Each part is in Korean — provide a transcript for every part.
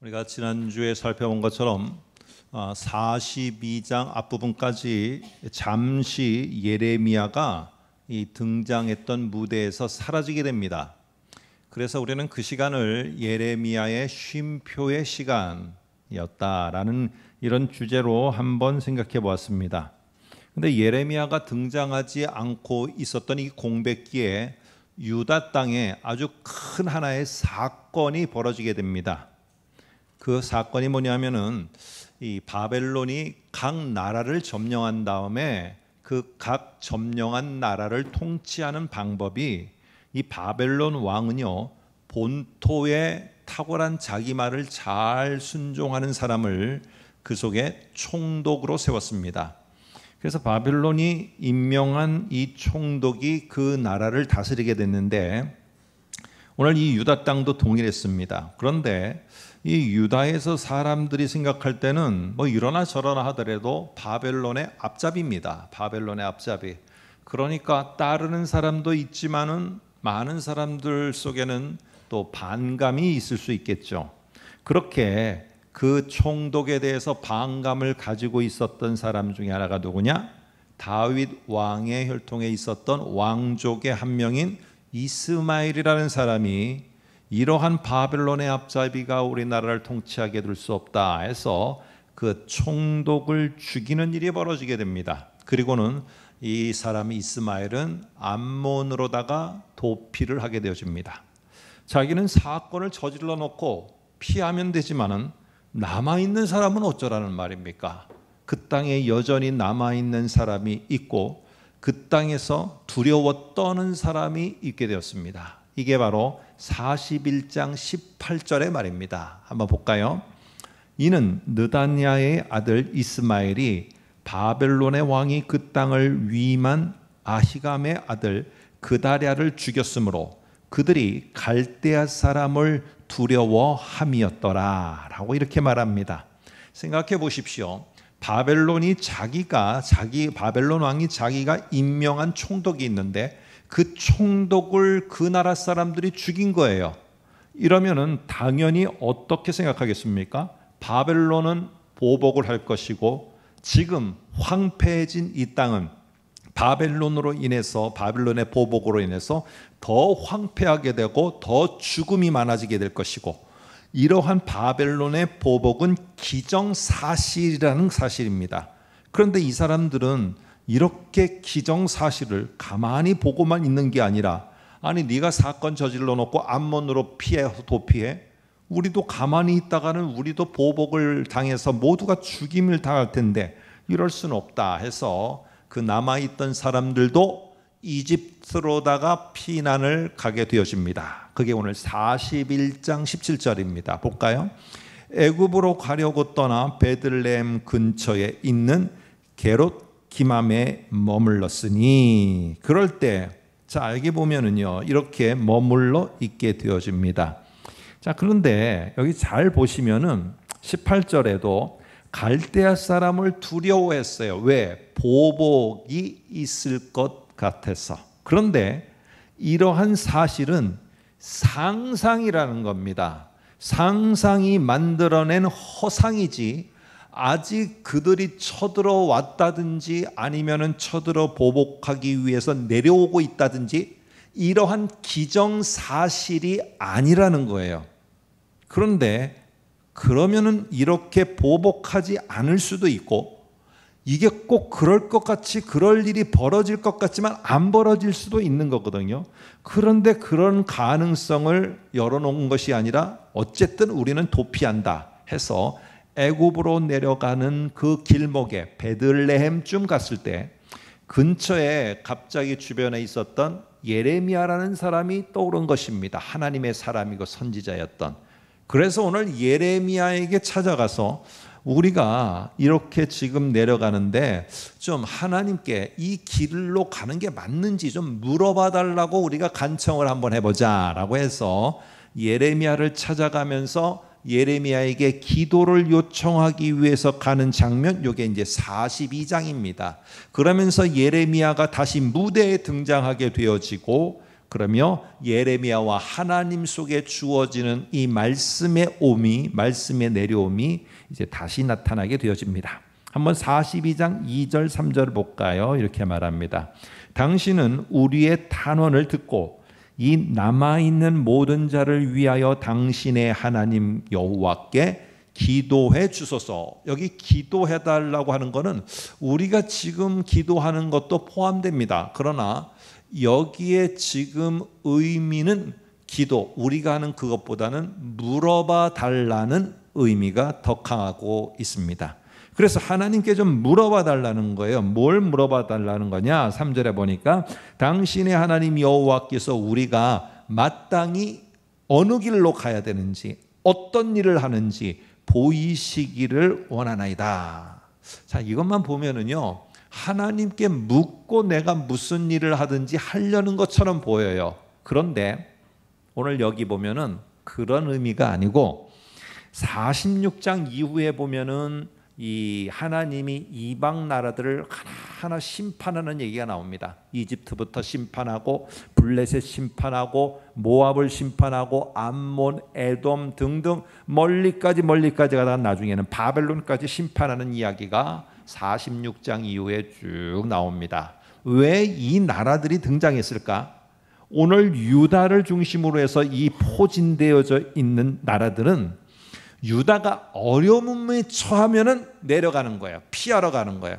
우리가 지난주에 살펴본 것처럼 42장 앞부분까지 잠시 예레미야가 이 등장했던 무대에서 사라지게 됩니다. 그래서 우리는 그 시간을 예레미야의 쉼표의 시간이었다라는 이런 주제로 한번 생각해 보았습니다. 근데 예레미야가 등장하지 않고 있었던 이 공백기에 유다 땅에 아주 큰 하나의 사건이 벌어지게 됩니다. 그 사건이 뭐냐면은 이 바벨론이 각 나라를 점령한 다음에 그 각 점령한 나라를 통치하는 방법이 이 바벨론 왕은요, 본토에 탁월한 자기 말을 잘 순종하는 사람을 그 속에 총독으로 세웠습니다. 그래서 바벨론이 임명한 이 총독이 그 나라를 다스리게 됐는데, 오늘 이 유다 땅도 동일했습니다. 그런데 이 유다에서 사람들이 생각할 때는 뭐 이러나 저러나 하더라도 바벨론의 앞잡이입니다. 바벨론의 앞잡이. 그러니까 따르는 사람도 있지만은 많은 사람들 속에는 또 반감이 있을 수 있겠죠. 그렇게 그 총독에 대해서 반감을 가지고 있었던 사람 중에 하나가 누구냐? 다윗 왕의 혈통에 있었던 왕족의 한 명인 이스마엘이라는 사람이 이러한 바벨론의 앞잡이가 우리나라를 통치하게 될 수 없다 해서 그 총독을 죽이는 일이 벌어지게 됩니다. 그리고는 이 사람 이스마엘은 암몬으로다가 도피를 하게 되어집니다. 자기는 사건을 저질러 놓고 피하면 되지만은 남아있는 사람은 어쩌라는 말입니까? 그 땅에 여전히 남아있는 사람이 있고 그 땅에서 두려워 떠는 사람이 있게 되었습니다. 이게 바로 41장 18절의 말입니다. 한번 볼까요? 이는 느다냐의 아들 이스마엘이 바벨론의 왕이 그 땅을 위임한 아히감의 아들 그다랴를 죽였으므로 그들이 갈대아 사람을 두려워함이었더라 라고 이렇게 말합니다. 생각해 보십시오. 바벨론 왕이 자기가 임명한 총독이 있는데 그 총독을 그 나라 사람들이 죽인 거예요. 이러면은 당연히 어떻게 생각하겠습니까? 바벨론은 보복을 할 것이고 지금 황폐해진 이 땅은 바벨론의 보복으로 인해서 더 황폐하게 되고 더 죽음이 많아지게 될 것이고, 이러한 바벨론의 보복은 기정사실이라는 사실입니다. 그런데 이 사람들은 이렇게 기정사실을 가만히 보고만 있는 게 아니라, 아니 네가 사건 저질러 놓고 암몬으로 도피해? 우리도 가만히 있다가는 우리도 보복을 당해서 모두가 죽임을 당할 텐데 이럴 수는 없다 해서 그 남아있던 사람들도 이집트로다가 피난을 가게 되어집니다. 그게 오늘 41장 17절입니다. 볼까요? 애굽으로 가려고 떠나 베들레헴 근처에 있는 게롯 기맘에 머물렀으니, 그럴 때 자 여기 보면은요 이렇게 머물러 있게 되어집니다. 자 그런데 여기 잘 보시면은 18절에도 갈대아 사람을 두려워했어요. 왜? 보복이 있을 것 같아서. 그런데 이러한 사실은 상상이라는 겁니다. 상상이 만들어낸 허상이지 아직 그들이 쳐들어왔다든지 아니면은 쳐들어 보복하기 위해서 내려오고 있다든지 이러한 기정사실이 아니라는 거예요. 그런데 그러면은 이렇게 보복하지 않을 수도 있고, 이게 꼭 그럴 것 같이 그럴 일이 벌어질 것 같지만 안 벌어질 수도 있는 거거든요. 그런데 그런 가능성을 열어놓은 것이 아니라 어쨌든 우리는 도피한다 해서 애굽으로 내려가는 그 길목에 베들레헴쯤 갔을 때 근처에 갑자기 주변에 있었던 예레미야라는 사람이 떠오른 것입니다. 하나님의 사람이고 선지자였던. 그래서 오늘 예레미야에게 찾아가서 우리가 이렇게 지금 내려가는데 좀 하나님께 이 길로 가는 게 맞는지 좀 물어봐 달라고 우리가 간청을 한번 해보자 라고 해서 예레미야를 찾아가면서 예레미야에게 기도를 요청하기 위해서 가는 장면, 이게 이제 42장입니다. 그러면서 예레미야가 다시 무대에 등장하게 되어지고 그러며 예레미야와 하나님 속에 주어지는 이 말씀의 오미, 말씀의 내려옴이 이제 다시 나타나게 되어집니다. 한번 42장 2절 3절을 볼까요? 이렇게 말합니다. 당신은 우리의 탄원을 듣고 이 남아있는 모든 자를 위하여 당신의 하나님 여호와께 기도해 주소서. 여기 기도해 달라고 하는 것은 우리가 지금 기도하는 것도 포함됩니다. 그러나 여기에 지금 의미는 기도, 우리가 하는 그것보다는 물어봐 달라는 의미가 더 강하고 있습니다. 그래서 하나님께 좀 물어봐 달라는 거예요. 뭘 물어봐 달라는 거냐? 3절에 보니까 당신의 하나님 여호와께서 우리가 마땅히 어느 길로 가야 되는지, 어떤 일을 하는지 보이시기를 원하나이다. 자, 이것만 보면은요, 하나님께 묻고 내가 무슨 일을 하든지 하려는 것처럼 보여요. 그런데 오늘 여기 보면은 그런 의미가 아니고 46장 이후에 보면은 이 하나님이 이방 나라들을 하나하나 심판하는 얘기가 나옵니다. 이집트부터 심판하고 블레셋 심판하고 모압을 심판하고 암몬, 에돔 등등 멀리까지 가다 나중에는 바벨론까지 심판하는 이야기가 46장 이후에 쭉 나옵니다. 왜 이 나라들이 등장했을까? 오늘 유다를 중심으로 해서 이 포진되어져 있는 나라들은 유다가 어려움에 처하면은 내려가는 거예요. 피하러 가는 거예요.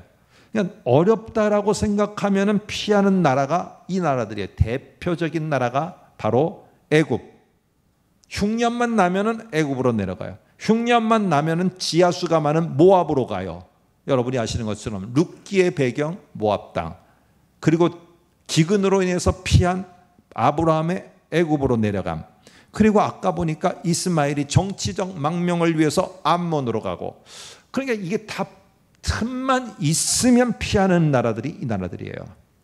그냥 어렵다라고 생각하면은 피하는 나라가 이 나라들이에요. 대표적인 나라가 바로 애굽. 흉년만 나면은 애굽으로 내려가요. 흉년만 나면은 지하수가 많은 모압으로 가요. 여러분이 아시는 것처럼 룻기의 배경 모압 땅, 그리고 기근으로 인해서 피한 아브라함의 애굽으로 내려감, 그리고 아까 보니까 이스마엘이 정치적 망명을 위해서 암몬으로 가고, 그러니까 이게 다 틈만 있으면 피하는 나라들이 이 나라들이에요.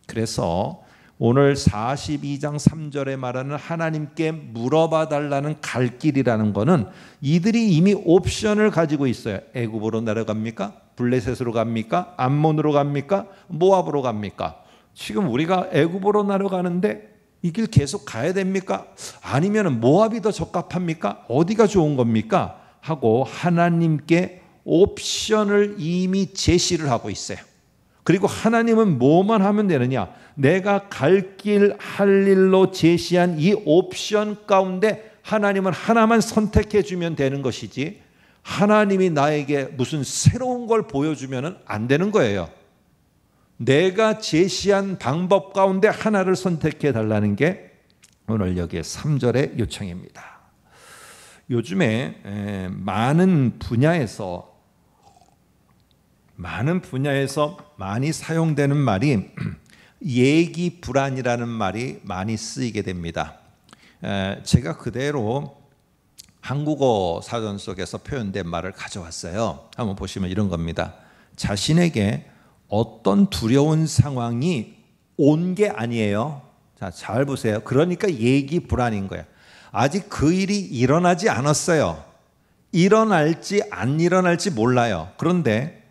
그래서 오늘 42장 3절에 말하는 하나님께 물어봐 달라는 갈 길이라는 거는 이들이 이미 옵션을 가지고 있어요. 애굽으로 내려갑니까? 블레셋으로 갑니까? 암몬으로 갑니까? 모압으로 갑니까? 지금 우리가 애굽으로 내려가는데 이 길 계속 가야 됩니까? 아니면 모압이 더 적합합니까? 어디가 좋은 겁니까? 하고 하나님께 옵션을 이미 제시를 하고 있어요. 그리고 하나님은 뭐만 하면 되느냐? 내가 갈 길 할 일로 제시한 이 옵션 가운데 하나님은 하나만 선택해 주면 되는 것이지, 하나님이 나에게 무슨 새로운 걸 보여주면 안 되는 거예요. 내가 제시한 방법 가운데 하나를 선택해 달라는 게 오늘 여기에 3절의 요청입니다. 요즘에 많은 분야에서 많이 사용되는 말이 예기 불안이라는 말이 많이 쓰이게 됩니다. 제가 그대로 한국어 사전 속에서 표현된 말을 가져왔어요. 한번 보시면 이런 겁니다. 자신에게 어떤 두려운 상황이 온 게 아니에요. 자, 잘 보세요. 그러니까 예기 불안인 거예요. 아직 그 일이 일어나지 않았어요. 일어날지 안 일어날지 몰라요. 그런데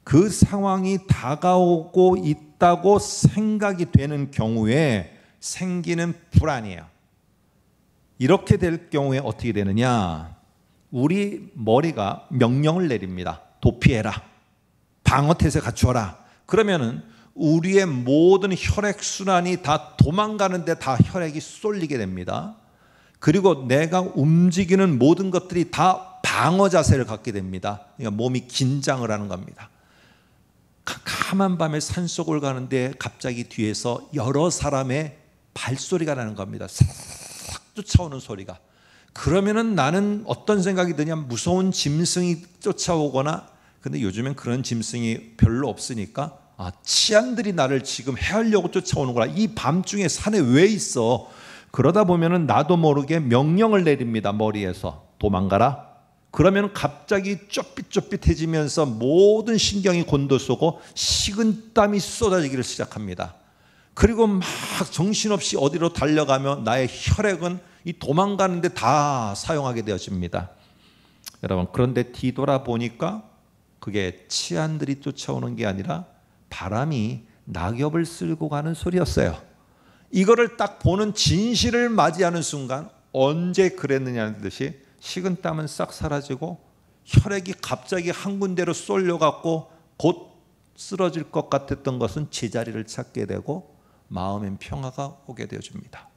그 상황이 다가오고 있다고 생각이 되는 경우에 생기는 불안이에요. 이렇게 될 경우에 어떻게 되느냐? 우리 머리가 명령을 내립니다. 도피해라. 방어태세 갖추어라. 그러면은 우리의 모든 혈액순환이 다 도망가는데 다 혈액이 쏠리게 됩니다. 그리고 내가 움직이는 모든 것들이 다 방어 자세를 갖게 됩니다. 그러니까 몸이 긴장을 하는 겁니다. 캄캄한 밤에 산속을 가는데 갑자기 뒤에서 여러 사람의 발소리가 나는 겁니다. 싹 쫓아오는 소리가. 그러면은 나는 어떤 생각이 드냐? 무서운 짐승이 쫓아오거나, 근데 요즘엔 그런 짐승이 별로 없으니까 치안들이 나를 지금 해하려고 쫓아오는구나. 이 밤중에 산에 왜 있어? 그러다 보면은 나도 모르게 명령을 내립니다. 머리에서 도망가라. 그러면 갑자기 쫄깃쫄깃해지면서 모든 신경이 곤두서고 식은땀이 쏟아지기를 시작합니다. 그리고 막 정신없이 어디로 달려가며 나의 혈액은 이 도망가는데 다 사용하게 되어집니다. 여러분, 그런데 뒤돌아보니까 그게 치안들이 쫓아오는 게 아니라 바람이 낙엽을 쓸고 가는 소리였어요. 이거를 딱 보는 진실을 맞이하는 순간 언제 그랬느냐는 듯이 식은땀은 싹 사라지고 혈액이 갑자기 한 군데로 쏠려갖고 곧 쓰러질 것 같았던 것은 제자리를 찾게 되고 마음엔 평화가 오게 되어줍니다.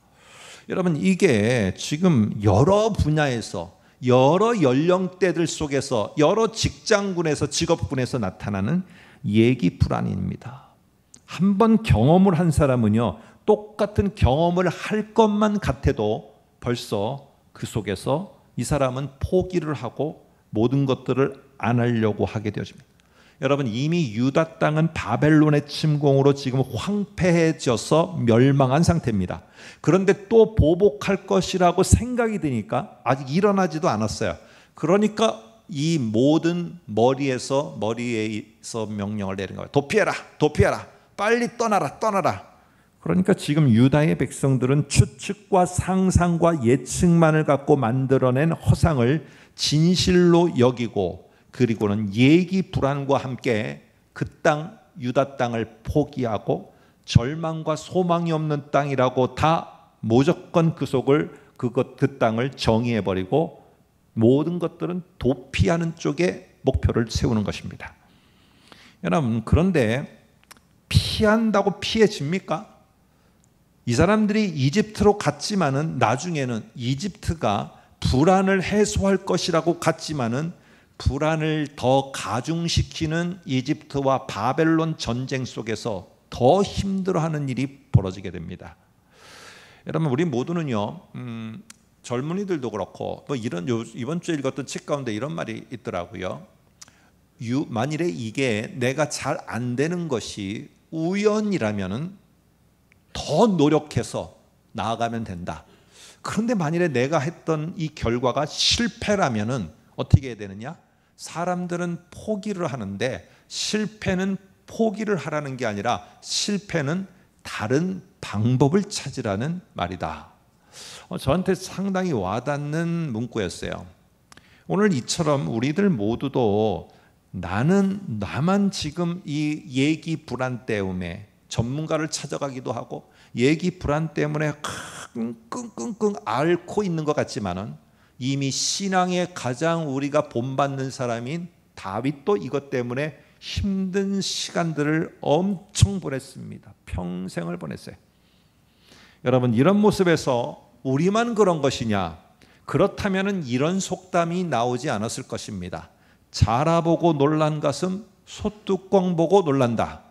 여러분, 이게 지금 여러 분야에서 여러 연령대들 속에서 여러 직장군에서 직업군에서 나타나는 얘기 불안입니다. 한번 경험을 한 사람은요, 똑같은 경험을 할 것만 같아도 벌써 그 속에서 이 사람은 포기를 하고 모든 것들을 안 하려고 하게 되어집니다. 여러분, 이미 유다 땅은 바벨론의 침공으로 지금 황폐해져서 멸망한 상태입니다. 그런데 또 보복할 것이라고 생각이 드니까 아직 일어나지도 않았어요. 그러니까 이 모든 머리에서 명령을 내린 거예요. 도피해라, 도피해라, 빨리 떠나라, 떠나라. 그러니까 지금 유다의 백성들은 추측과 상상과 예측만을 갖고 만들어낸 허상을 진실로 여기고, 그리고는 얘기 불안과 함께 그 땅, 유다 땅을 포기하고 절망과 소망이 없는 땅이라고 다 무조건 그 땅을 정의해버리고 모든 것들은 도피하는 쪽에 목표를 세우는 것입니다. 여러분, 그런데 피한다고 피해집니까? 이 사람들이 이집트로 갔지만은 나중에는 이집트가 불안을 해소할 것이라고 갔지만은 불안을 더 가중시키는 이집트와 바벨론 전쟁 속에서 더 힘들어하는 일이 벌어지게 됩니다. 여러분, 우리 모두는요, 젊은이들도 그렇고 뭐 이번 주에 읽었던 책 가운데 이런 말이 있더라고요. 만일에 이게 내가 잘 안 되는 것이 우연이라면은 더 노력해서 나아가면 된다. 그런데 만일에 내가 했던 이 결과가 실패라면은 어떻게 해야 되느냐? 사람들은 포기를 하는데 실패는 포기를 하라는 게 아니라 실패는 다른 방법을 찾으라는 말이다. 저한테 상당히 와닿는 문구였어요. 오늘 이처럼 우리들 모두도 나만 지금 이 얘기 불안 때문에 전문가를 찾아가기도 하고 얘기 불안 때문에 끙끙끙끙 앓고 있는 것 같지만은 이미 신앙의 가장 우리가 본받는 사람인 다윗도 이것 때문에 힘든 시간들을 엄청 보냈습니다. 평생을 보냈어요. 여러분, 이런 모습에서 우리만 그런 것이냐? 그렇다면 이런 속담이 나오지 않았을 것입니다. 자라보고 놀란 가슴, 소뚜껑 보고 놀란다.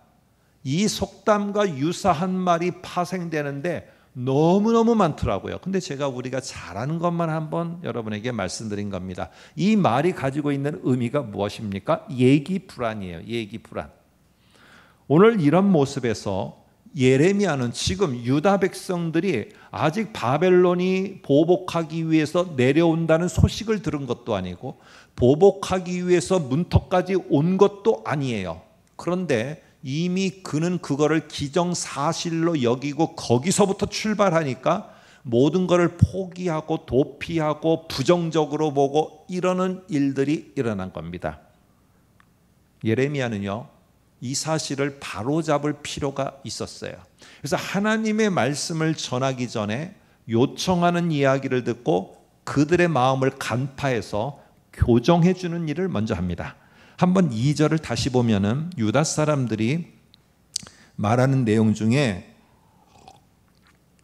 이 속담과 유사한 말이 파생되는데 너무너무 많더라고요. 근데 제가 우리가 잘하는 것만 한번 여러분에게 말씀드린 겁니다. 이 말이 가지고 있는 의미가 무엇입니까? 얘기 불안이에요. 얘기 불안. 오늘 이런 모습에서 예레미야는 지금 유다 백성들이 아직 바벨론이 보복하기 위해서 내려온다는 소식을 들은 것도 아니고 보복하기 위해서 문턱까지 온 것도 아니에요. 그런데 이미 그는 그거를 기정사실로 여기고 거기서부터 출발하니까 모든 것을 포기하고 도피하고 부정적으로 보고 이러는 일들이 일어난 겁니다. 예레미야는요, 이 사실을 바로잡을 필요가 있었어요. 그래서 하나님의 말씀을 전하기 전에 요청하는 이야기를 듣고 그들의 마음을 간파해서 교정해 주는 일을 먼저 합니다. 한번 2절을 다시 보면은 유다 사람들이 말하는 내용 중에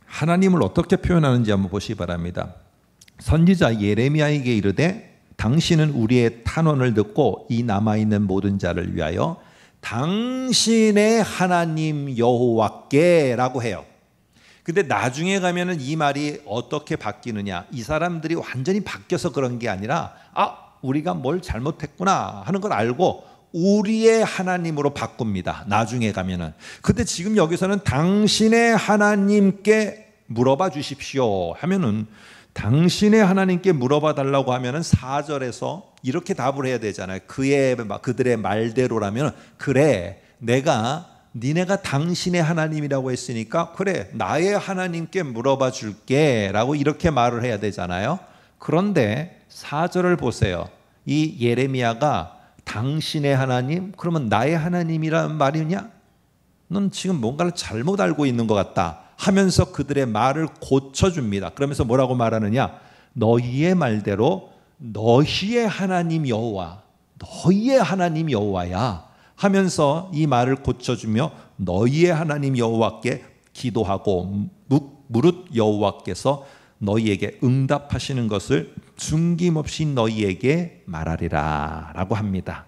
하나님을 어떻게 표현하는지 한번 보시기 바랍니다. 선지자 예레미야에게 이르되 당신은 우리의 탄원을 듣고 이 남아있는 모든 자를 위하여 당신의 하나님 여호와께라고 해요. 근데 나중에 가면은 이 말이 어떻게 바뀌느냐? 이 사람들이 완전히 바뀌어서 그런 게 아니라 우리가 뭘 잘못했구나 하는 걸 알고 우리의 하나님으로 바꿉니다. 나중에 가면은. 근데 지금 여기서는 당신의 하나님께 물어봐 주십시오 하면은 당신의 하나님께 물어봐 달라고 하면은 4절에서 이렇게 답을 해야 되잖아요. 그들의 말대로라면 그래, 니네가 당신의 하나님이라고 했으니까 그래, 나의 하나님께 물어봐 줄게 라고 이렇게 말을 해야 되잖아요. 그런데 4절을 보세요. 이 예레미야가 당신의 하나님? 그러면 나의 하나님이라는 말이냐? 넌 지금 뭔가를 잘못 알고 있는 것 같다 하면서 그들의 말을 고쳐줍니다. 그러면서 뭐라고 말하느냐? 너희의 말대로 너희의 하나님 여호와, 너희의 하나님 여호와야 하면서 이 말을 고쳐주며 너희의 하나님 여호와께 기도하고 무릇 여호와께서 너희에게 응답하시는 것을 숨김없이 너희에게 말하리라 라고 합니다.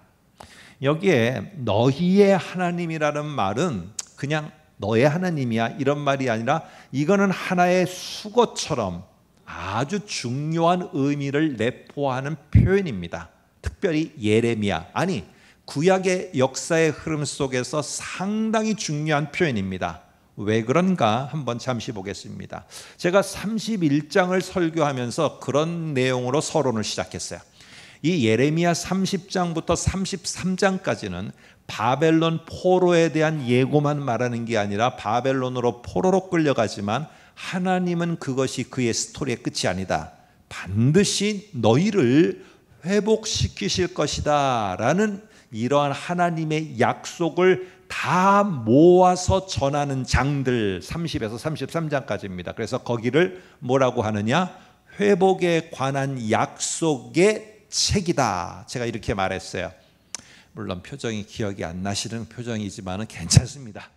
여기에 너희의 하나님이라는 말은 그냥 너의 하나님이야 이런 말이 아니라 이거는 하나의 수거처럼 아주 중요한 의미를 내포하는 표현입니다. 특별히 예레미야, 아니 구약의 역사의 흐름 속에서 상당히 중요한 표현입니다. 왜 그런가 한번 잠시 보겠습니다. 제가 31장을 설교하면서 그런 내용으로 서론을 시작했어요. 이 예레미야 30장부터 33장까지는 바벨론 포로에 대한 예고만 말하는 게 아니라 바벨론으로 포로로 끌려가지만 하나님은 그것이 그의 스토리의 끝이 아니다. 반드시 너희를 회복시키실 것이다 라는 이러한 하나님의 약속을 다 모아서 전하는 장들 30에서 33장까지입니다. 그래서 거기를 뭐라고 하느냐? 회복에 관한 약속의 책이다. 제가 이렇게 말했어요. 물론 표정이 기억이 안 나시는 표정이지만 괜찮습니다.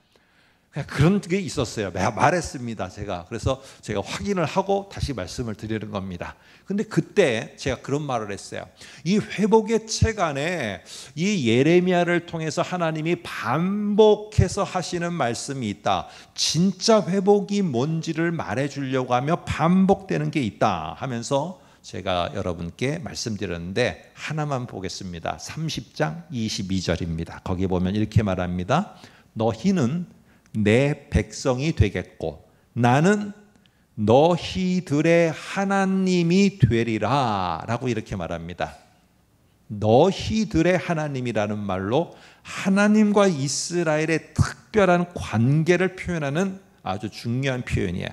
그런 게 있었어요. 말했습니다. 그래서 제가 확인을 하고 다시 말씀을 드리는 겁니다. 근데 그때 제가 그런 말을 했어요. 이 회복의 책 안에 이 예레미야를 통해서 하나님이 반복해서 하시는 말씀이 있다. 진짜 회복이 뭔지를 말해주려고 하며 반복되는 게 있다 하면서 제가 여러분께 말씀드렸는데 하나만 보겠습니다. 30장 22절입니다. 거기 보면 이렇게 말합니다. 너희는 내 백성이 되겠고 나는 너희들의 하나님이 되리라 라고 이렇게 말합니다. 너희들의 하나님이라는 말로 하나님과 이스라엘의 특별한 관계를 표현하는 아주 중요한 표현이에요.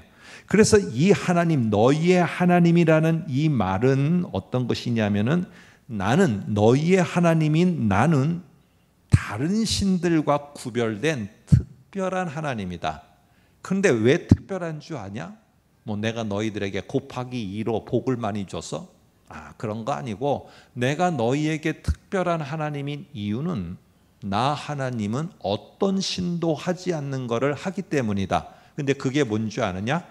그래서 이 하나님, 너희의 하나님이라는 이 말은 어떤 것이냐면은 나는 너희의 하나님인 나는 다른 신들과 구별된 특별한 하나님이다. 그런데 왜 특별한 줄 아냐? 뭐 내가 너희들에게 곱하기 2로 복을 많이 줘서? 그런 거 아니고 내가 너희에게 특별한 하나님인 이유는 나 하나님은 어떤 신도 하지 않는 것을 하기 때문이다. 근데 그게 뭔 줄 아느냐?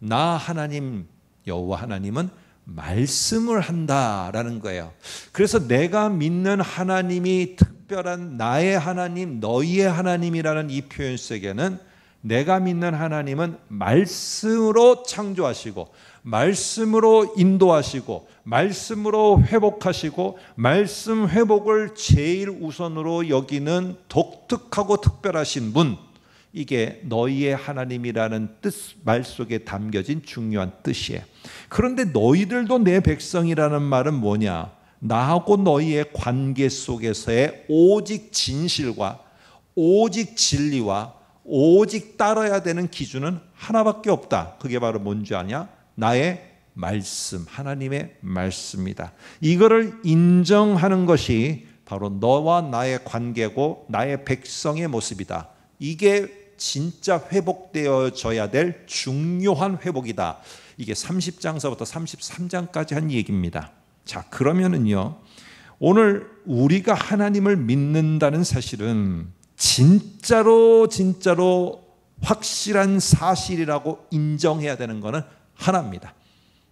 나 하나님 여호와 하나님은 말씀을 한다라는 거예요. 그래서 내가 믿는 하나님이 특별한 나의 하나님, 너희의 하나님이라는 이 표현 속에는 내가 믿는 하나님은 말씀으로 창조하시고 말씀으로 인도하시고 말씀으로 회복하시고 말씀 회복을 제일 우선으로 여기는 독특하고 특별하신 분, 이게 너희의 하나님이라는 말 속에 담겨진 중요한 뜻이에요. 그런데 너희들도 내 백성이라는 말은 뭐냐? 나하고 너희의 관계 속에서의 오직 진실과 오직 진리와 오직 따라야 되는 기준은 하나밖에 없다. 그게 바로 뭔지 아냐? 나의 말씀, 하나님의 말씀이다. 이거를 인정하는 것이 바로 너와 나의 관계고 나의 백성의 모습이다. 이게 진짜 회복되어져야 될 중요한 회복이다. 이게 30장서부터 33장까지 한 얘기입니다. 자, 그러면은요, 오늘 우리가 하나님을 믿는다는 사실은 진짜로 확실한 사실이라고 인정해야 되는 것은 하나입니다.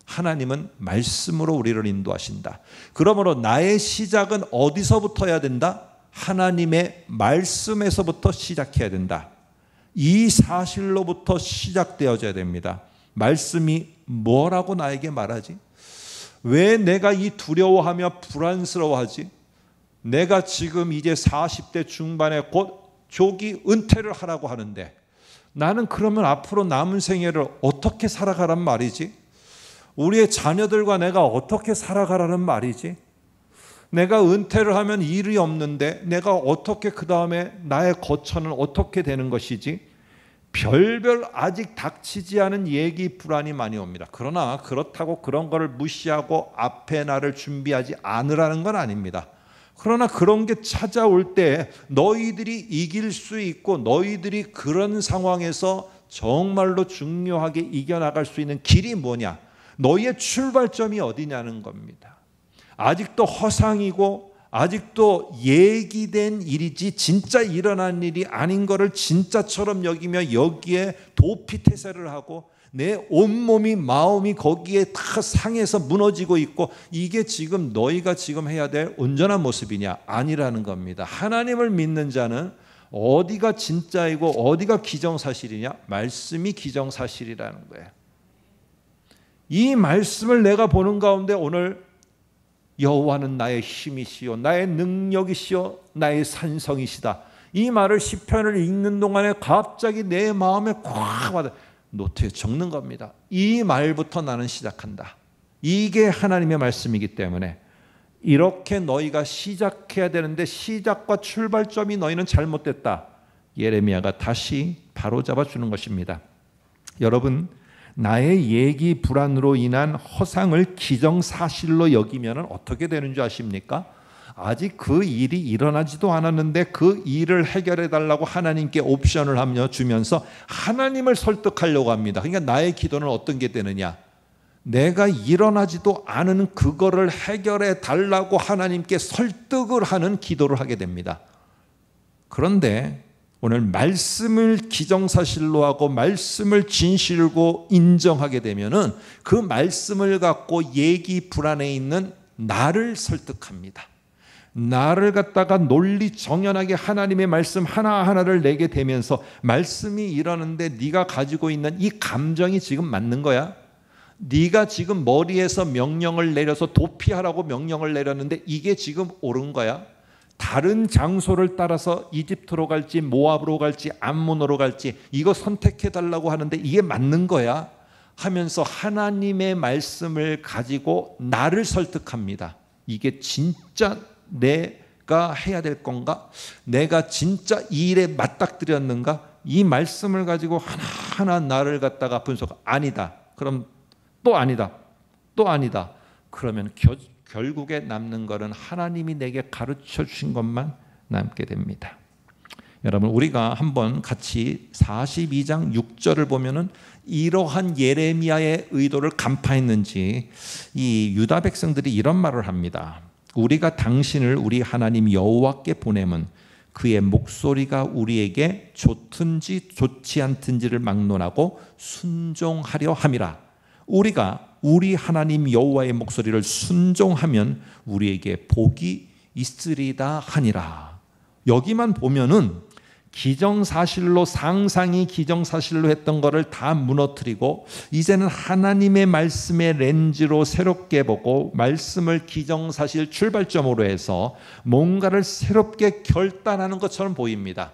하나님은 말씀으로 우리를 인도하신다. 그러므로 나의 시작은 어디서부터 해야 된다? 하나님의 말씀에서부터 시작해야 된다. 이 사실로부터 시작되어져야 됩니다. 말씀이 뭐라고 나에게 말하지? 왜 내가 이 두려워하며 불안스러워하지? 내가 지금 이제 40대 중반에 곧 조기 은퇴를 하라고 하는데 나는 그러면 앞으로 남은 생애를 어떻게 살아가란 말이지? 우리의 자녀들과 내가 어떻게 살아가라는 말이지? 내가 은퇴를 하면 일이 없는데 내가 어떻게 그 다음에 나의 거처는 어떻게 되는 것이지? 별별 아직 닥치지 않은 얘기 불안이 많이 옵니다. 그러나 그렇다고 그런 거를 무시하고 앞에 나를 준비하지 않으라는 건 아닙니다. 그러나 그런 게 찾아올 때 너희들이 이길 수 있고 너희들이 그런 상황에서 정말로 중요하게 이겨나갈 수 있는 길이 뭐냐? 너희의 출발점이 어디냐는 겁니다. 아직도 허상이고 아직도 얘기된 일이지 진짜 일어난 일이 아닌 거를 진짜처럼 여기며 여기에 도피태세를 하고 내 온몸이 마음이 거기에 다 상해서 무너지고 있고, 이게 지금 너희가 지금 해야 될 온전한 모습이냐? 아니라는 겁니다. 하나님을 믿는 자는 어디가 진짜이고 어디가 기정사실이냐? 말씀이 기정사실이라는 거예요. 이 말씀을 내가 보는 가운데 오늘 여호와는 나의 힘이시요 나의 능력이시요 나의 산성이시다, 이 말을 시편을 읽는 동안에 갑자기 내 마음에 콱 와닿아 노트에 적는 겁니다. 이 말부터 나는 시작한다. 이게 하나님의 말씀이기 때문에 이렇게 너희가 시작해야 되는데 시작과 출발점이 너희는 잘못됐다. 예레미야가 다시 바로잡아 주는 것입니다. 여러분, 나의 얘기 불안으로 인한 허상을 기정사실로 여기면 어떻게 되는 줄 아십니까? 아직 그 일이 일어나지도 않았는데 그 일을 해결해 달라고 하나님께 옵션을 주면서 하나님을 설득하려고 합니다. 그러니까 나의 기도는 어떤 게 되느냐? 내가 일어나지도 않은 그거를 해결해 달라고 하나님께 설득을 하는 기도를 하게 됩니다. 그런데 오늘 말씀을 기정사실로 하고 말씀을 진실로 인정하게 되면은 그 말씀을 갖고 얘기 불안에 있는 나를 설득합니다. 나를 갖다가 논리 정연하게 하나님의 말씀 하나하나를 내게 되면서 말씀이 이러는데 네가 가지고 있는 이 감정이 지금 맞는 거야? 네가 지금 머리에서 명령을 내려서 도피하라고 명령을 내렸는데 이게 지금 옳은 거야? 다른 장소를 따라서 이집트로 갈지 모압으로 갈지 암몬으로 갈지 이거 선택해 달라고 하는데 이게 맞는 거야? 하면서 하나님의 말씀을 가지고 나를 설득합니다. 이게 진짜 내가 해야 될 건가? 내가 진짜 이 일에 맞닥뜨렸는가? 이 말씀을 가지고 하나하나 나를 갖다가 분석. 아니다. 그럼 또 아니다. 또 아니다. 그러면 결국에 남는 것은 하나님이 내게 가르쳐 주신 것만 남게 됩니다. 여러분, 우리가 한번 같이 42장 6절을 보면은 이러한 예레미야의 의도를 간파했는지 이 유다 백성들이 이런 말을 합니다. 우리가 당신을 우리 하나님 여호와께 보내면 그의 목소리가 우리에게 좋든지 좋지 않든지를 막론하고 순종하려 함이라. 우리가 우리 하나님 여호와의 목소리를 순종하면 우리에게 복이 있으리다 하니라. 여기만 보면은 기정사실로 상상이 기정사실로 했던 것을 다 무너뜨리고 이제는 하나님의 말씀의 렌즈로 새롭게 보고 말씀을 기정사실 출발점으로 해서 뭔가를 새롭게 결단하는 것처럼 보입니다.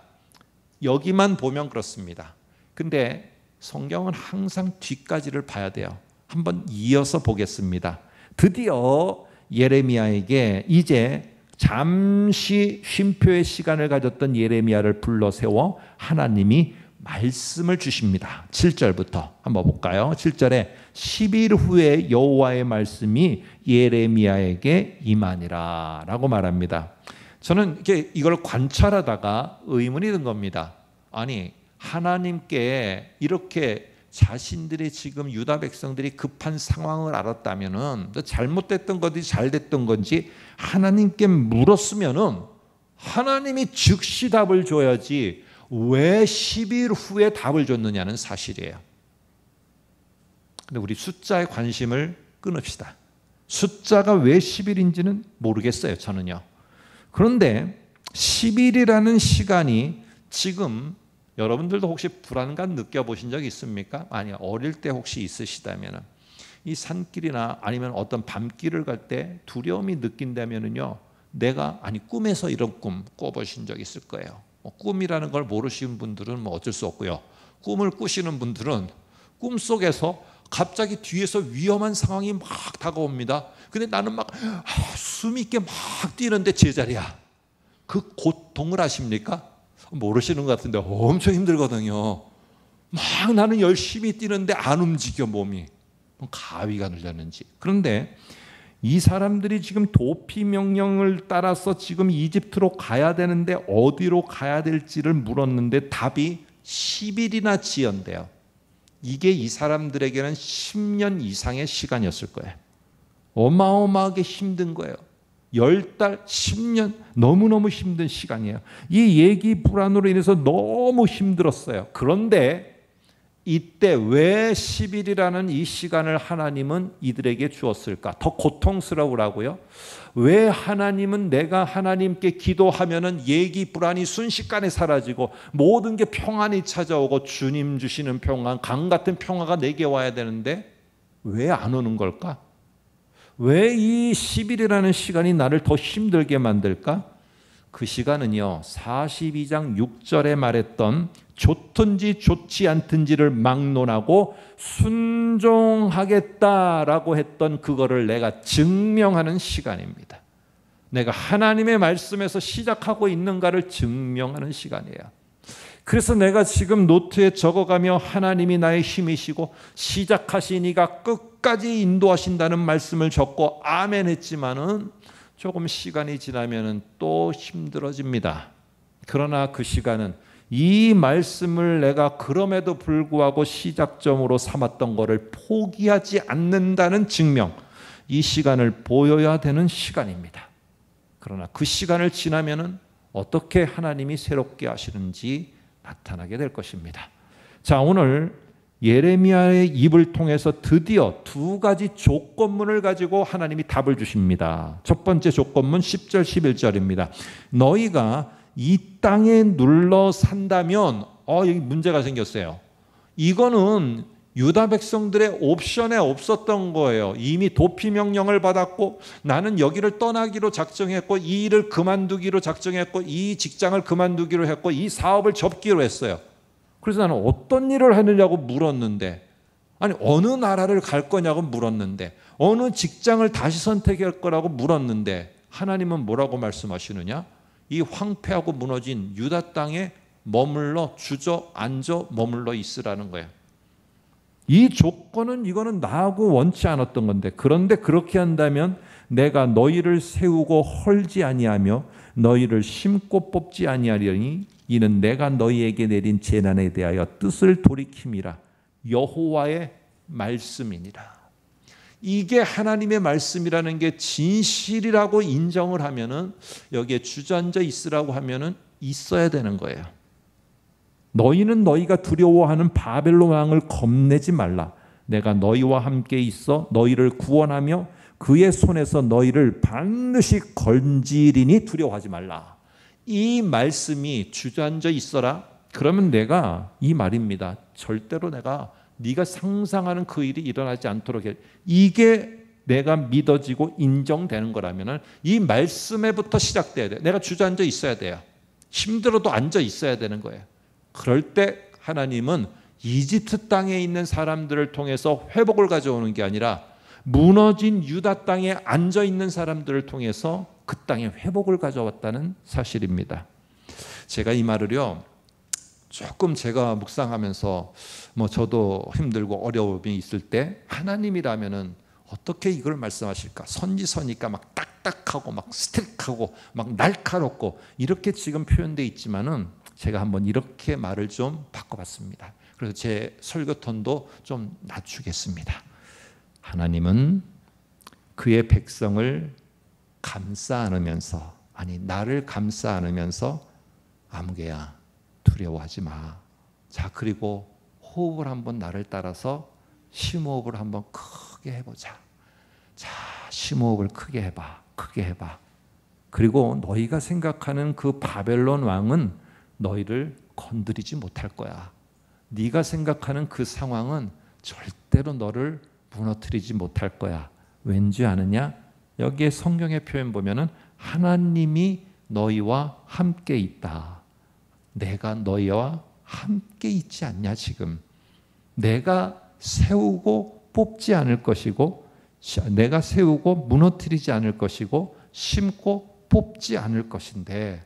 여기만 보면 그렇습니다. 근데 성경은 항상 뒤까지를 봐야 돼요. 한번 이어서 보겠습니다. 드디어 예레미야에게 이제 잠시 쉼표의 시간을 가졌던 예레미야를 불러 세워 하나님이 말씀을 주십니다. 7절부터 한번 볼까요? 7절에 10일 후에 여호와의 말씀이 예레미야에게 임하니라 라고 말합니다. 저는 이걸 관찰하다가 의문이 든 겁니다. 아니, 하나님께 이렇게 자신들이 지금 유다 백성들이 급한 상황을 알았다면은 잘못됐던 건지 잘됐던 건지 하나님께 물었으면은 하나님이 즉시 답을 줘야지 왜 10일 후에 답을 줬느냐는 사실이에요. 근데 우리 숫자에 관심을 끊읍시다. 숫자가 왜 10일인지는 모르겠어요, 저는요. 그런데 10일이라는 시간이 지금 여러분들도 혹시 불안감 느껴보신 적 있습니까? 아니, 어릴 때 혹시 있으시다면 이 산길이나 아니면 어떤 밤길을 갈 때 두려움이 느낀다면요, 내가 꿈에서 이런 꿈 꿔보신 적 있을 거예요. 꿈이라는 걸 모르시는 분들은 어쩔 수 없고요. 꿈을 꾸시는 분들은 꿈 속에서 갑자기 뒤에서 위험한 상황이 막 다가옵니다. 근데 나는 막 숨 있게 막 뛰는데 제자리야. 그 고통을 아십니까? 모르시는 것 같은데 엄청 힘들거든요. 막 나는 열심히 뛰는데 안 움직여 몸이. 가위가 눌렸는지. 그런데 이 사람들이 지금 도피 명령을 따라서 지금 이집트로 가야 되는데 어디로 가야 될지를 물었는데 답이 10일이나 지연돼요. 이게 이 사람들에게는 10년 이상의 시간이었을 거예요. 어마어마하게 힘든 거예요. 10달, 10년 너무너무 힘든 시간이에요. 이 얘기 불안으로 인해서 너무 힘들었어요. 그런데 이때 왜 10일이라는 이 시간을 하나님은 이들에게 주었을까? 더 고통스러우라고요? 왜 하나님은 내가 하나님께 기도하면은 얘기 불안이 순식간에 사라지고 모든 게 평안이 찾아오고 주님 주시는 평안, 강 같은 평화가 내게 와야 되는데 왜 안 오는 걸까? 왜 이 10일이라는 시간이 나를 더 힘들게 만들까? 그 시간은요, 42장 6절에 말했던 좋든지 좋지 않든지를 막론하고 순종하겠다라고 했던 그거를 내가 증명하는 시간입니다. 내가 하나님의 말씀에서 시작하고 있는가를 증명하는 시간이에요. 그래서 내가 지금 노트에 적어가며 하나님이 나의 힘이시고 시작하신 이가 끝까지 인도하신다는 말씀을 적고 아멘 했지만은 조금 시간이 지나면 또 힘들어집니다. 그러나 그 시간은 이 말씀을 내가 그럼에도 불구하고 시작점으로 삼았던 것을 포기하지 않는다는 증명, 이 시간을 보여야 되는 시간입니다. 그러나 그 시간을 지나면 어떻게 하나님이 새롭게 하시는지 나타나게 될 것입니다. 자, 오늘 예레미야의 입을 통해서 드디어 두 가지 조건문을 가지고 하나님이 답을 주십니다. 첫 번째 조건문 10절 11절입니다. 너희가 이 땅에 눌러 산다면 여기 문제가 생겼어요. 이거는 유다 백성들의 옵션에 없었던 거예요. 이미 도피 명령을 받았고 나는 여기를 떠나기로 작정했고 이 일을 그만두기로 작정했고 이 직장을 그만두기로 했고 이 사업을 접기로 했어요. 그래서 나는 어떤 일을 하느냐고 물었는데, 아니 어느 나라를 갈 거냐고 물었는데, 어느 직장을 다시 선택할 거라고 물었는데 하나님은 뭐라고 말씀하시느냐? 이 황폐하고 무너진 유다 땅에 머물러 주저앉아 머물러 있으라는 거예요. 이 조건은 이거는 나하고 원치 않았던 건데, 그런데 그렇게 한다면 내가 너희를 세우고 헐지 아니하며 너희를 심고 뽑지 아니하려니 이는 내가 너희에게 내린 재난에 대하여 뜻을 돌이킴이라. 여호와의 말씀이니라. 이게 하나님의 말씀이라는 게 진실이라고 인정을 하면은 여기에 주저앉아 있으라고 하면은 있어야 되는 거예요. 너희는 너희가 두려워하는 바벨론 왕을 겁내지 말라. 내가 너희와 함께 있어 너희를 구원하며 그의 손에서 너희를 반드시 건지리니 두려워하지 말라. 이 말씀이 주저앉아 있어라. 그러면 내가 이 말입니다. 절대로 내가 네가 상상하는 그 일이 일어나지 않도록 해. 이게 내가 믿어지고 인정되는 거라면 이 말씀에부터 시작돼야 돼. 내가 주저앉아 있어야 돼요. 힘들어도 앉아 있어야 되는 거예요. 그럴 때 하나님은 이집트 땅에 있는 사람들을 통해서 회복을 가져오는 게 아니라 무너진 유다 땅에 앉아 있는 사람들을 통해서 그 땅에 회복을 가져왔다는 사실입니다. 제가 이 말을요, 조금 제가 묵상하면서 저도 힘들고 어려움이 있을 때 하나님이라면은 어떻게 이걸 말씀하실까? 선지서니까 막 딱딱하고 막 스틱하고 막 날카롭고 이렇게 지금 표현되어 있지만은 제가 한번 이렇게 말을 좀 바꿔봤습니다. 그래서 제 설교 톤도 좀 낮추겠습니다. 하나님은 그의 백성을 감싸 안으면서, 아니 나를 감싸 안으면서 아무개야 두려워하지 마. 자, 그리고 호흡을 한번 나를 따라서 심호흡을 한번 크게 해보자. 자, 심호흡을 크게 해봐. 크게 해봐. 그리고 너희가 생각하는 그 바벨론 왕은 너희를 건드리지 못할 거야. 네가 생각하는 그 상황은 절대로 너를 무너뜨리지 못할 거야. 왠지 아느냐? 여기에 성경의 표현 보면은 하나님이 너희와 함께 있다. 내가 너희와 함께 있지 않냐 지금. 내가 세우고 뽑지 않을 것이고, 내가 세우고 무너뜨리지 않을 것이고, 심고 뽑지 않을 것인데,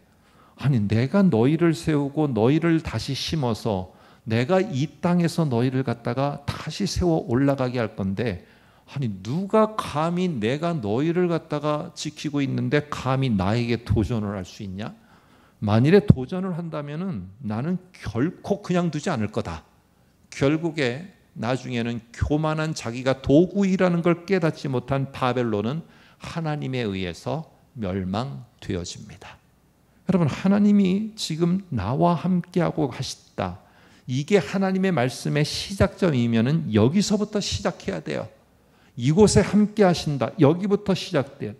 아니 내가 너희를 세우고 너희를 다시 심어서 내가 이 땅에서 너희를 갖다가 다시 세워 올라가게 할 건데, 아니 누가 감히 내가 너희를 갖다가 지키고 있는데 감히 나에게 도전을 할 수 있냐? 만일에 도전을 한다면은 나는 결코 그냥 두지 않을 거다. 결국에 나중에는 교만한 자기가 도구이라는 걸 깨닫지 못한 바벨론은 하나님에 의해서 멸망되어집니다. 여러분, 하나님이 지금 나와 함께하고 하시다. 이게 하나님의 말씀의 시작점이면은 여기서부터 시작해야 돼요. 이곳에 함께 하신다. 여기부터 시작돼요.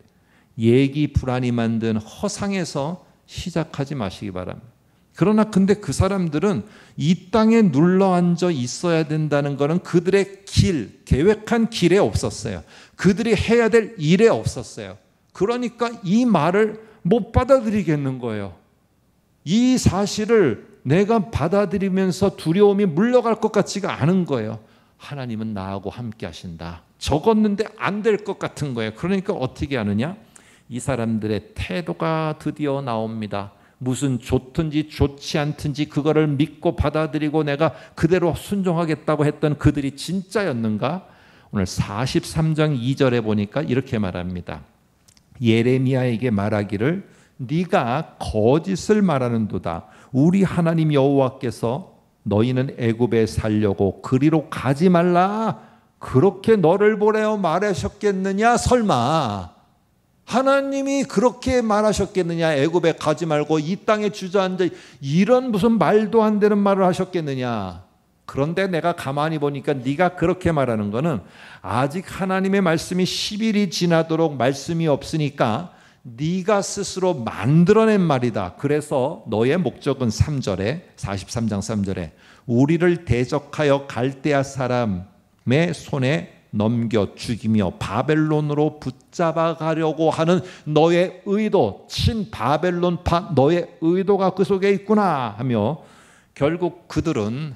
얘기 불안이 만든 허상에서 시작하지 마시기 바랍니다. 그러나 근데 그 사람들은 이 땅에 눌러앉아 있어야 된다는 것은 그들의 길, 계획한 길에 없었어요. 그들이 해야 될 일에 없었어요. 그러니까 이 말을 못 받아들이겠는 거예요. 이 사실을 내가 받아들이면서 두려움이 물러갈 것 같지가 않은 거예요. 하나님은 나하고 함께 하신다. 적었는데 안 될 것 같은 거예요. 그러니까 어떻게 하느냐? 이 사람들의 태도가 드디어 나옵니다. 무슨 좋든지 좋지 않든지 그거를 믿고 받아들이고 내가 그대로 순종하겠다고 했던 그들이 진짜였는가? 오늘 43장 2절에 보니까 이렇게 말합니다. 예레미야에게 말하기를 네가 거짓을 말하는도다. 우리 하나님 여호와께서 너희는 애굽에 살려고 그리로 가지 말라. 그렇게 너를 보내어 말하셨겠느냐? 설마 하나님이 그렇게 말하셨겠느냐? 애굽에 가지 말고 이 땅에 주저앉아 이런 무슨 말도 안 되는 말을 하셨겠느냐? 그런데 내가 가만히 보니까 네가 그렇게 말하는 거는 아직 하나님의 말씀이 10일이 지나도록 말씀이 없으니까 네가 스스로 만들어낸 말이다. 그래서 너의 목적은 3절에 43장 3절에 우리를 대적하여 갈대아 사람의 손에 넘겨 죽이며 바벨론으로 붙잡아 가려고 하는 너의 의도, 친 바벨론파 너의 의도가 그 속에 있구나 하며 결국 그들은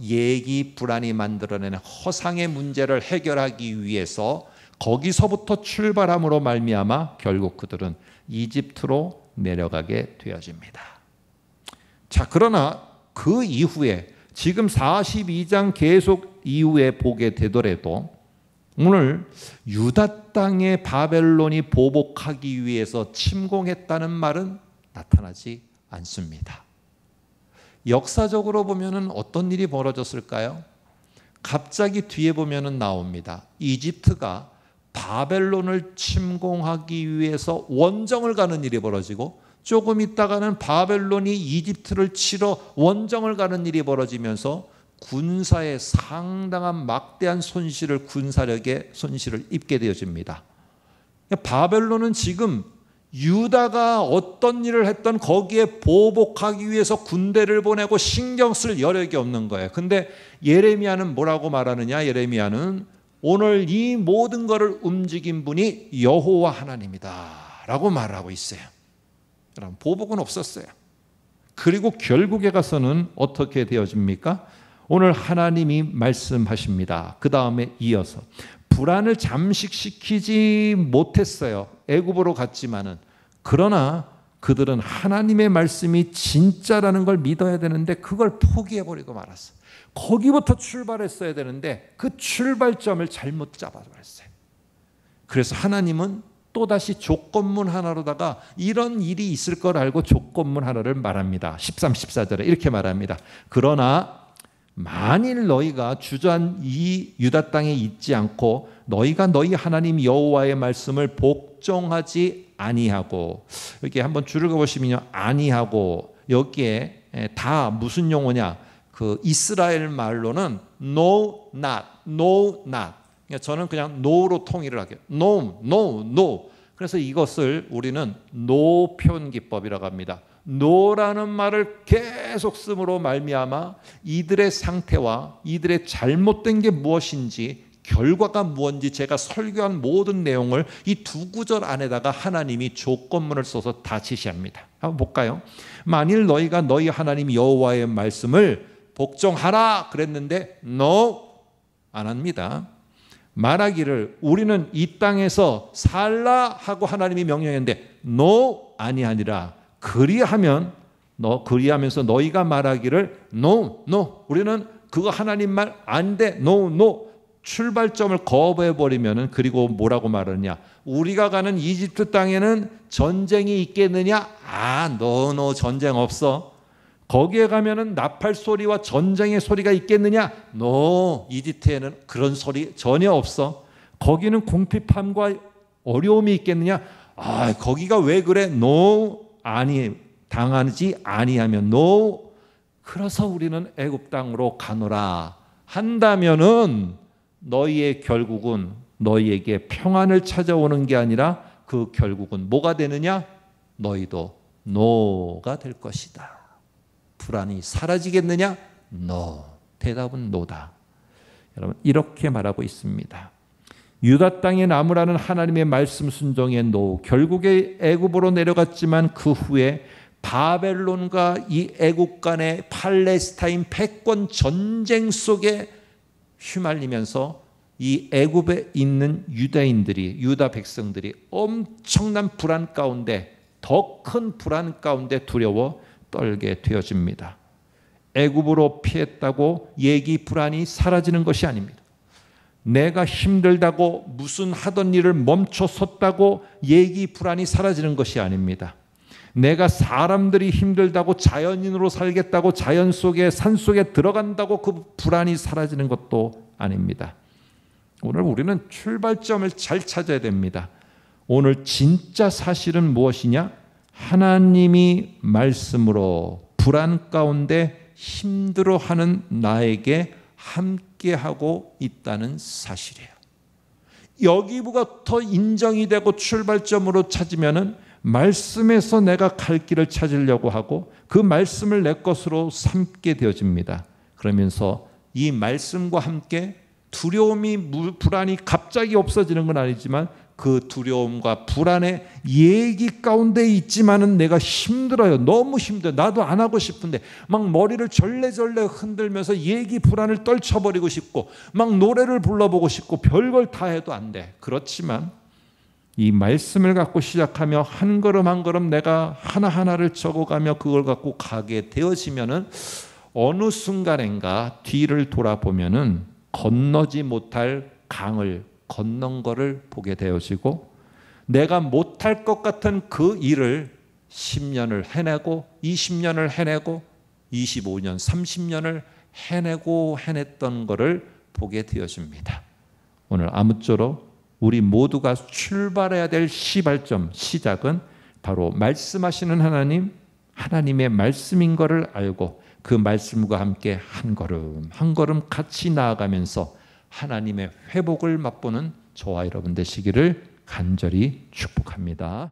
얘기 불안이 만들어내는 허상의 문제를 해결하기 위해서 거기서부터 출발함으로 말미암아 결국 그들은 이집트로 내려가게 되어집니다. 자, 그러나 그 이후에 지금 42장 계속 이후에 보게 되더라도 오늘 유다 땅에 바벨론이 보복하기 위해서 침공했다는 말은 나타나지 않습니다. 역사적으로 보면은 어떤 일이 벌어졌을까요? 갑자기 뒤에 보면은 나옵니다. 이집트가 바벨론을 침공하기 위해서 원정을 가는 일이 벌어지고 조금 있다가는 바벨론이 이집트를 치러 원정을 가는 일이 벌어지면서 군사에 상당한 막대한 손실을 군사력의 손실을 입게 되어집니다. 바벨론은 지금 유다가 어떤 일을 했던 거기에 보복하기 위해서 군대를 보내고 신경 쓸 여력이 없는 거예요. 근데 예레미야는 뭐라고 말하느냐? 예레미야는 오늘 이 모든 것을 움직인 분이 여호와 하나님이다 라고 말하고 있어요. 여러분, 보복은 없었어요. 그리고 결국에 가서는 어떻게 되어집니까? 오늘 하나님이 말씀하십니다. 그 다음에 이어서 불안을 잠식시키지 못했어요. 애굽으로 갔지만은. 그러나 그들은 하나님의 말씀이 진짜라는 걸 믿어야 되는데 그걸 포기해버리고 말았어요. 거기부터 출발했어야 되는데 그 출발점을 잘못 잡아버렸어요. 그래서 하나님은 또다시 조건문 하나로다가 이런 일이 있을 걸 알고 조건문 하나를 말합니다. 13, 14절에 이렇게 말합니다. 그러나 만일 너희가 주저한 이 유다 땅에 있지 않고 너희가 너희 하나님 여호와의 말씀을 복종하지 아니하고, 여기 한번 줄을 그어보시면요, 아니하고 여기에 다 무슨 용어냐? 그 이스라엘 말로는 no, not, no, not. 저는 그냥 no로 통일을 할게요. no, no, no. 그래서 이것을 우리는 no 표현 기법이라고 합니다. no라는 말을 계속 쓰므로 말미암아 이들의 상태와 이들의 잘못된 게 무엇인지, 결과가 무엇인지 제가 설교한 모든 내용을 이 두 구절 안에다가 하나님이 조건문을 써서 다 제시합니다. 한번 볼까요? 만일 너희가 너희 하나님 여호와의 말씀을 복종하라 그랬는데 no, 안 합니다. 말하기를 우리는 이 땅에서 살라 하고 하나님이 명령했는데 no, 아니하니라. 그리하면서 너희가 말하기를 no, no, 우리는 그거 하나님 말 안 돼, no, no, 출발점을 거부해버리면은, 그리고 뭐라고 말하느냐, 우리가 가는 이집트 땅에는 전쟁이 있겠느냐? 너 전쟁 없어. 거기에 가면은 나팔 소리와 전쟁의 소리가 있겠느냐? 이집트에는 그런 소리 전혀 없어. 거기는 궁핍함과 어려움이 있겠느냐? 거기가 왜 그래? 당하지 아니하면 그래서 우리는 애굽 땅으로 가노라 한다면은, 너희의 결국은 너희에게 평안을 찾아오는 게 아니라 그 결국은 뭐가 되느냐? 너희도 노가 될 것이다. 불안이 사라지겠느냐? 대답은 노다. 여러분, 이렇게 말하고 있습니다. 유다 땅에 남으라는 하나님의 말씀 순종의 결국에 애굽으로 내려갔지만 그 후에 바벨론과 이 애굽 간의 팔레스타인 패권 전쟁 속에 휘말리면서 이 애굽에 있는 유다 백성들이 엄청난 불안 가운데, 더 큰 불안 가운데 두려워 떨게 되어집니다. 애굽으로 피했다고 얘기 불안이 사라지는 것이 아닙니다. 내가 힘들다고 무슨 하던 일을 멈춰섰다고 얘기 불안이 사라지는 것이 아닙니다. 내가 사람들이 힘들다고 자연인으로 살겠다고 자연 속에 산 속에 들어간다고 그 불안이 사라지는 것도 아닙니다. 오늘 우리는 출발점을 잘 찾아야 됩니다. 오늘 진짜 사실은 무엇이냐? 하나님이 말씀으로 불안 가운데 힘들어하는 나에게 함께하고 있다는 사실이에요. 여기부터 인정이 되고 출발점으로 찾으면은 말씀에서 내가 갈 길을 찾으려고 하고 그 말씀을 내 것으로 삼게 되어집니다. 그러면서 이 말씀과 함께 두려움이, 불안이 갑자기 없어지는 건 아니지만 그 두려움과 불안의 얘기 가운데 있지만은 내가 힘들어요. 너무 힘들어요. 나도 안 하고 싶은데 막 머리를 절레절레 흔들면서 얘기 불안을 떨쳐버리고 싶고 막 노래를 불러보고 싶고 별걸 다 해도 안 돼. 그렇지만 이 말씀을 갖고 시작하며 한 걸음 한 걸음 내가 하나하나를 적어가며 그걸 갖고 가게 되어지면은 어느 순간인가 뒤를 돌아보면은 건너지 못할 강을 건넌 거를 보게 되어지고, 내가 못할 것 같은 그 일을 10년을 해내고 20년을 해내고 25년 30년을 해냈던 거를 보게 되어집니다. 오늘 아무쪼록 우리 모두가 출발해야 될 시작은 바로 말씀하시는 하나님의 말씀인 것을 알고 그 말씀과 함께 한 걸음 한 걸음 같이 나아가면서 하나님의 회복을 맛보는 저와 여러분 되시기를 간절히 축복합니다.